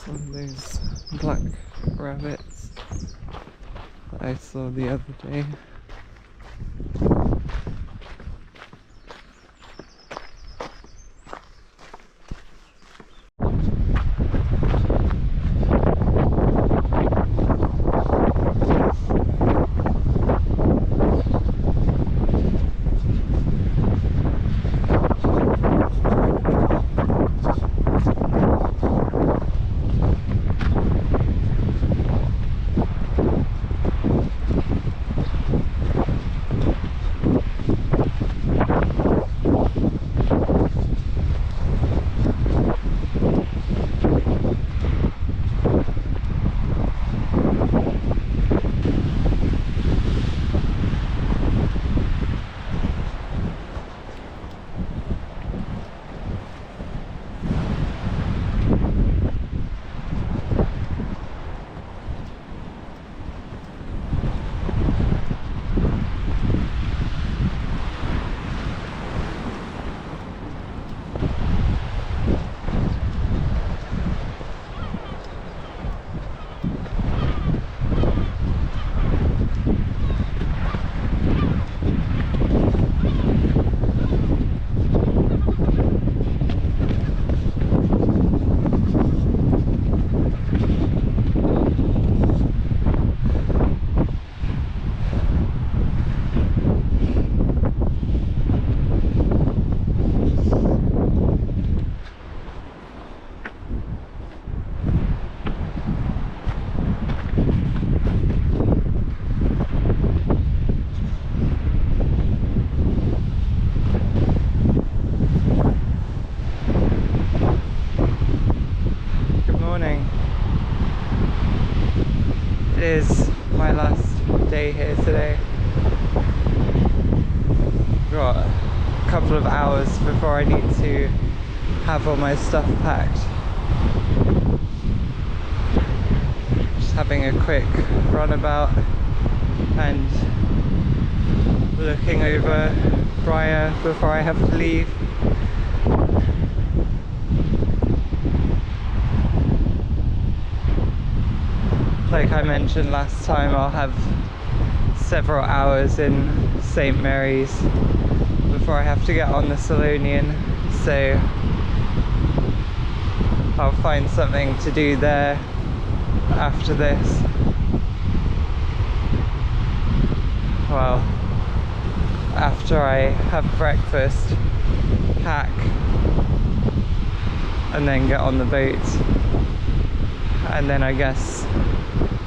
One of those black rabbits that I saw the other day. It is my last day here today. Got a couple of hours before I need to have all my stuff packed. Just having a quick runabout and looking over Bryher before I have to leave. Like I mentioned last time, I'll have several hours in St Mary's before I have to get on the Scilly, so I'll find something to do there after this. Well, after I have breakfast, pack, and then get on the boat, and then I guess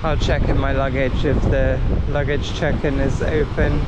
I'll check in my luggage if the luggage check-in is open.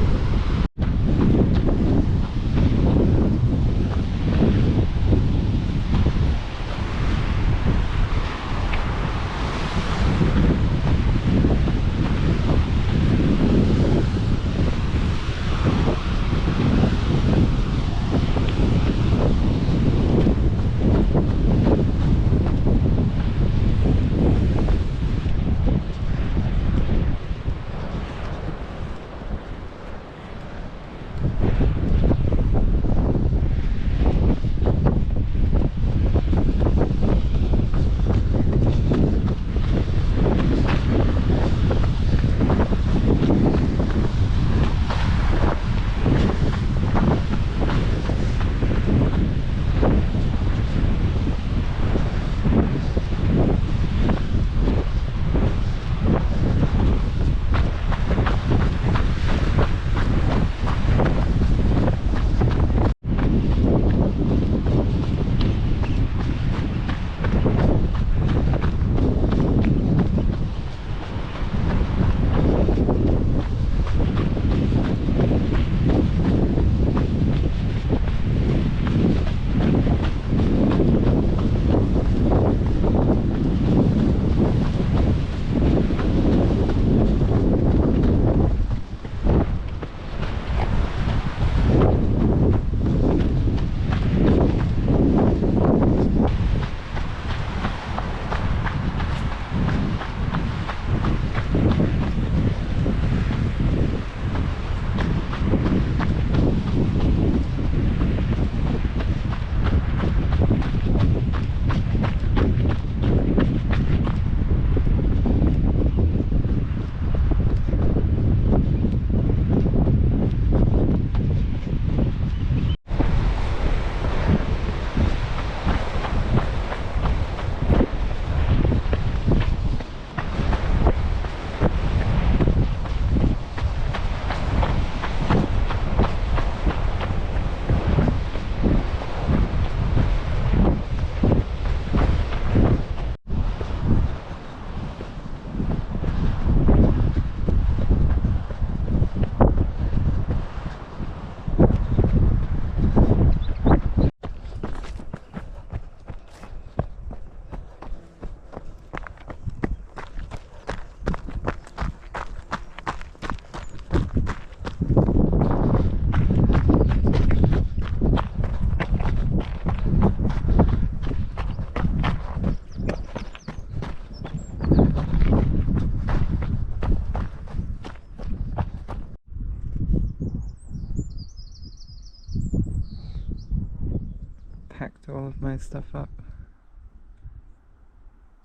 my stuff up.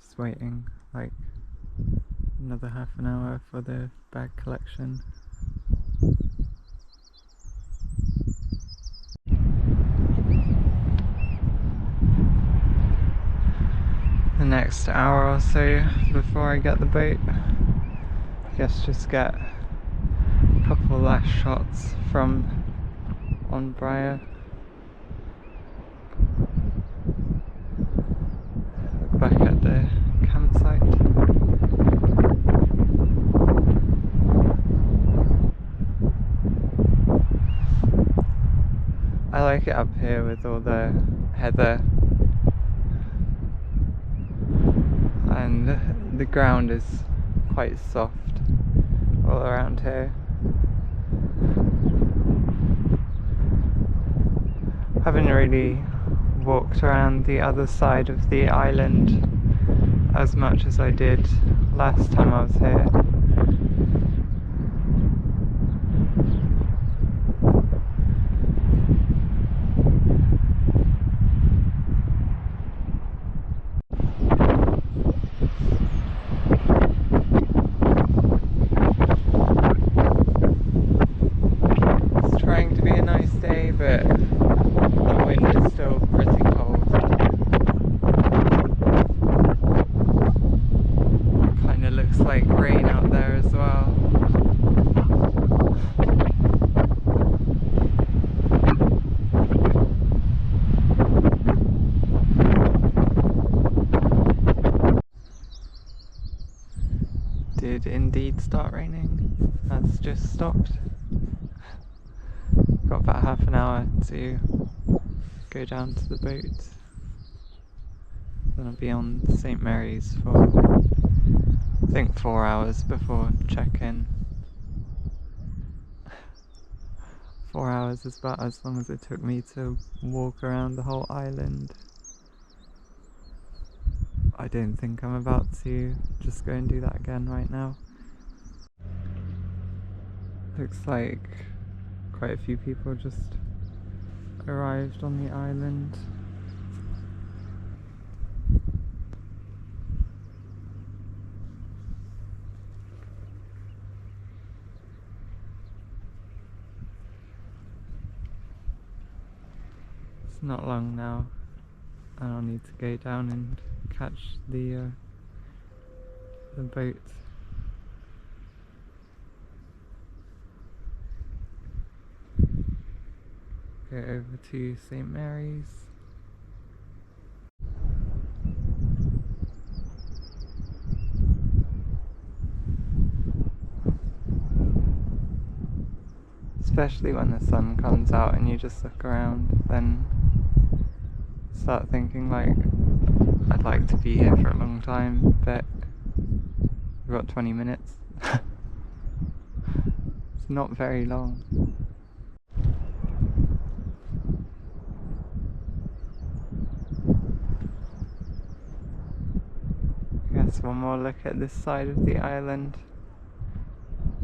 Just waiting like another half an hour for the bag collection. The next hour or so before I get the boat, I guess just get a couple last shots from on Bryher. Look back at the campsite. I like it up here with all the heather, and the ground is quite soft all around here. Haven't really walked around the other side of the island as much as I did last time I was here. It's trying to be a nice day, but the wind is still pretty cold. It kind of looks like rain out there as well. Did indeed start raining. That's just stopped. Got about half an hour to go down to the boat. Then I'll be on St Mary's for I think 4 hours before check-in. 4 hours is about as long as it took me to walk around the whole island. I don't think I'm about to just go and do that again right now. Looks like quite a few people just arrived on the island. It's not long now, and I'll need to go down and catch the boat. Go over to St Mary's. Especially when the sun comes out and you just look around, then start thinking like, I'd like to be here for a long time, but we've got 20 minutes. It's not very long. Guess one more look at this side of the island.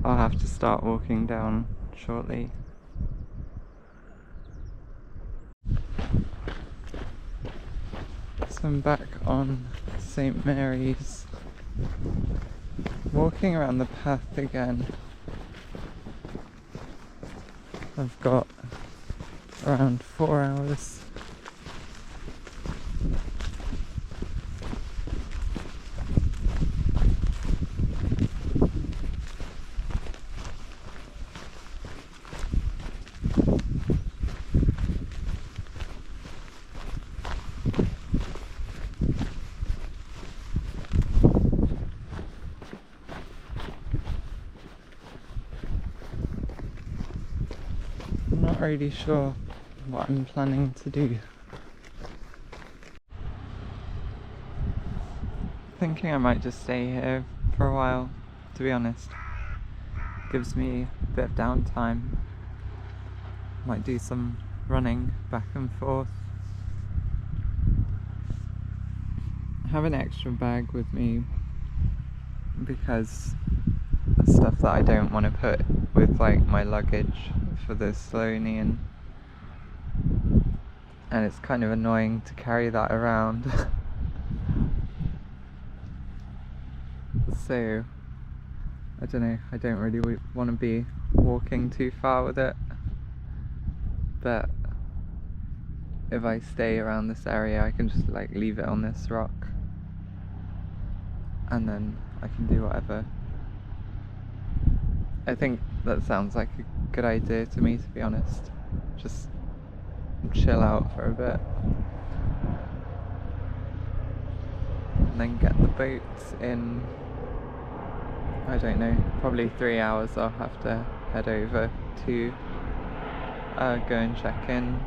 I'll have to start walking down shortly. So I'm back on St Mary's, walking around the path again. I've got around 4 hours. Not really sure what I'm planning to do. Thinking I might just stay here for a while, to be honest. Gives me a bit of downtime. Might do some running back and forth. I have an extra bag with me because the stuff that I don't want to put with like my luggage for the Scilly. and it's kind of annoying to carry that around. So I don't know, I don't really want to be walking too far with it, but if I stay around this area I can just like leave it on this rock and then I can do whatever. I think that sounds like a good idea to me, to be honest. Just chill out for a bit and then get the boats in, I don't know, probably 3 hours. I'll have to head over to go and check in.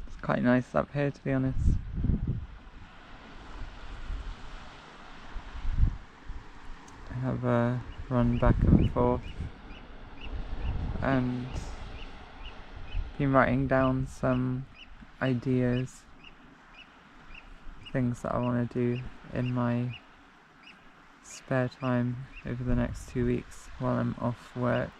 It's quite nice up here, to be honest. I have a run back and forth and been writing down some ideas, things that I want to do in my spare time over the next 2 weeks while I'm off work.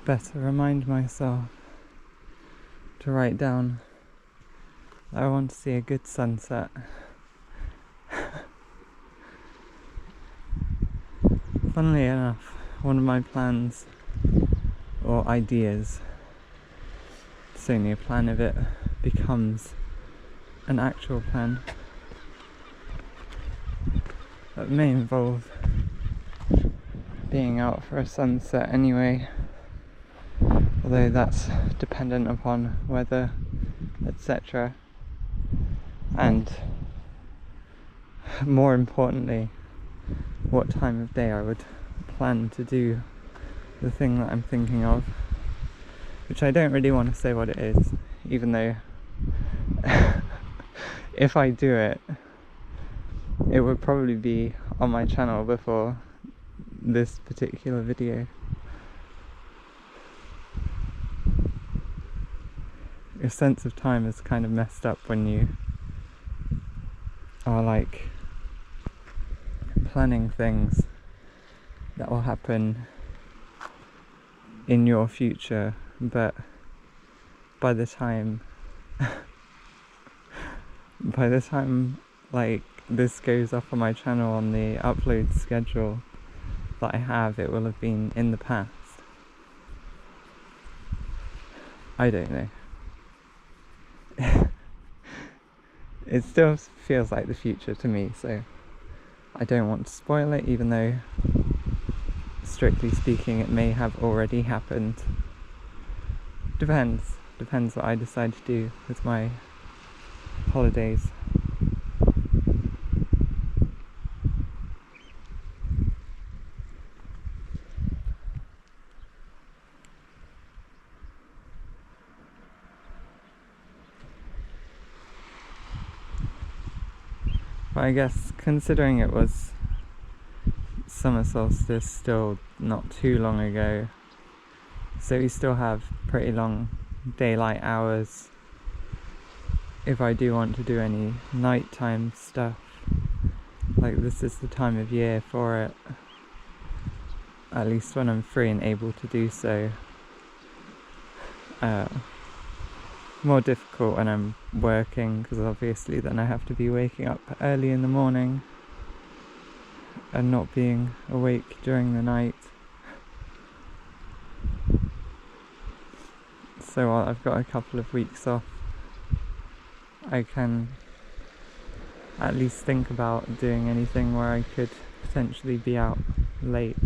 Better remind myself to write down that I want to see a good sunset. Funnily enough, one of my plans or ideas, it's only a plan if it becomes an actual plan, that may involve being out for a sunset anyway, although that's dependent upon weather, etc. And more importantly, what time of day I would plan to do the thing that I'm thinking of, which I don't really want to say what it is, even though if I do it, it would probably be on my channel before this particular video. Your sense of time is kind of messed up when you are like planning things that will happen in your future, but by the time like this goes up on my channel on the upload schedule that I have, it will have been in the past. I don't know. It still feels like the future to me, so I don't want to spoil it, even though strictly speaking it may have already happened. Depends what I decide to do with my holidays. But I guess considering it was summer solstice still not too long ago, so we still have pretty long daylight hours. If I do want to do any nighttime stuff, like this is the time of year for it, at least when I'm free and able to do so. More difficult when I'm working, because obviously then I have to be waking up early in the morning and not being awake during the night. So while I've got a couple of weeks off, I can at least think about doing anything where I could potentially be out late.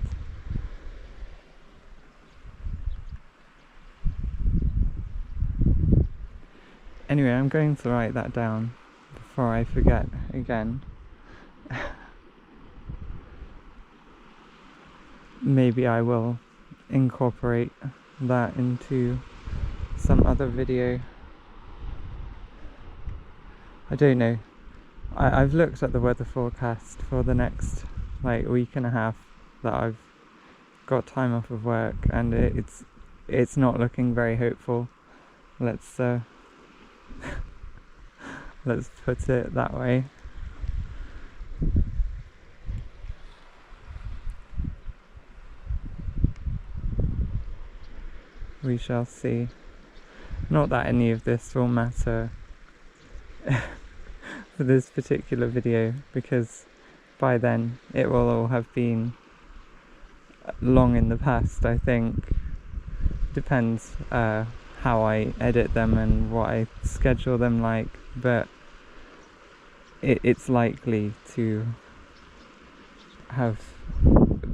Anyway, I'm going to write that down before I forget again. Maybe I will incorporate that into some other video. I don't know. I've looked at the weather forecast for the next week and a half that I've got time off of work, and it's not looking very hopeful. Let's let's put it that way. We shall see. Not that any of this will matter for this particular video, because by then it will all have been long in the past, I think. Depends how I edit them and what I schedule them like, but it's likely to have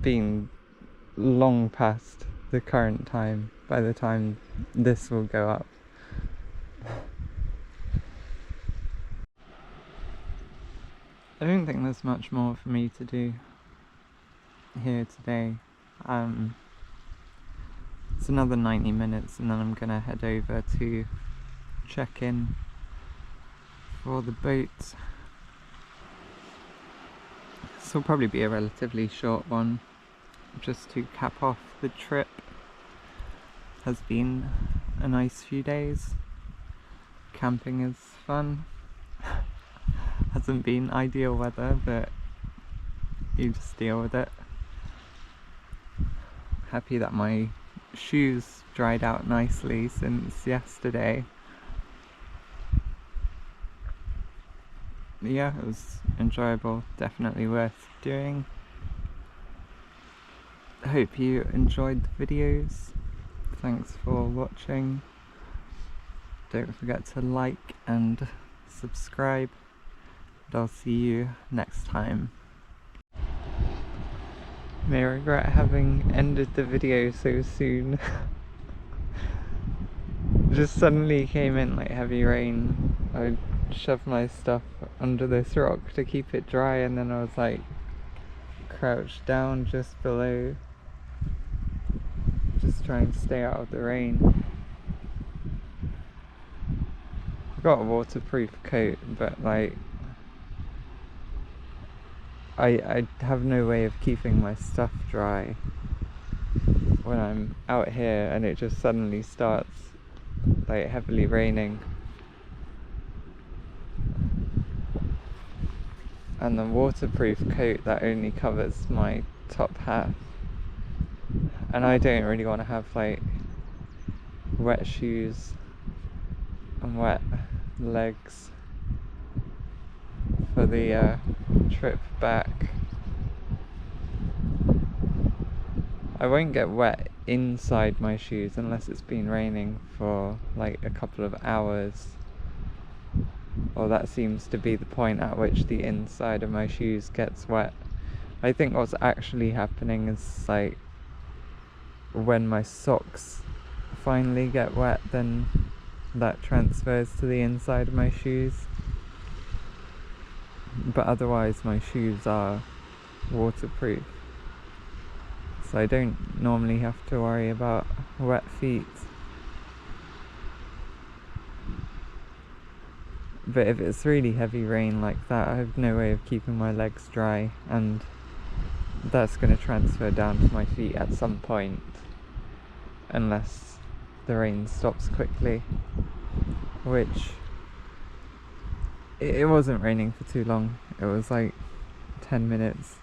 been long past the current time by the time this will go up. I don't think there's much more for me to do here today. It's another 90 minutes and then I'm gonna head over to check in for the boat. This will probably be a relatively short one, just to cap off the trip. Has been a nice few days. Camping is fun. Hasn't been ideal weather, but you just deal with it. Happy that my shoes dried out nicely since yesterday. Yeah, it was enjoyable, definitely worth doing. Hope you enjoyed the videos. Thanks for watching. Don't forget to like and subscribe, and I'll see you next time. May regret having ended the video so soon. Just suddenly came in heavy rain. I shoved my stuff under this rock to keep it dry, and then I was crouched down just below, just trying to stay out of the rain. I've got a waterproof coat, but I have no way of keeping my stuff dry when I'm out here and it just suddenly starts heavily raining. And the waterproof coat that only covers my top half, and I don't really want to have wet shoes and wet legs for the trip back. I won't get wet inside my shoes unless it's been raining for a couple of hours. Well, that seems to be the point at which the inside of my shoes gets wet. I think what's actually happening is when my socks finally get wet, then that transfers to the inside of my shoes. But otherwise my shoes are waterproof, so I don't normally have to worry about wet feet. But if it's really heavy rain like that, I have no way of keeping my legs dry, and that's going to transfer down to my feet at some point, unless the rain stops quickly, which it wasn't raining for too long. It was like 10 minutes.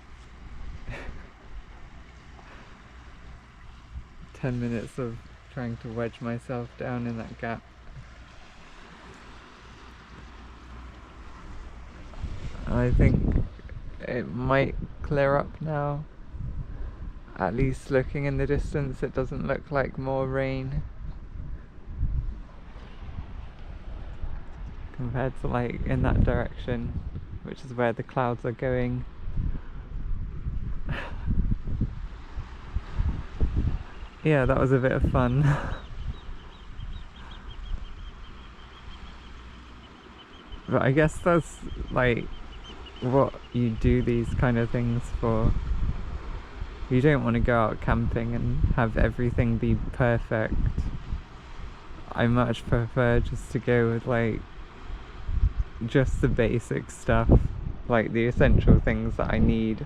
10 minutes of trying to wedge myself down in that gap. I think it might clear up now. At least looking in the distance, it doesn't look like more rain compared to like in that direction, which is where the clouds are going. Yeah, that was a bit of fun. But I guess that's like what you do these kind of things for. You don't want to go out camping and have everything be perfect. I much prefer just to go with like just the basic stuff, like the essential things that I need,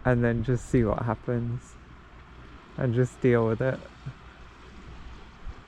and then just see what happens and just deal with it.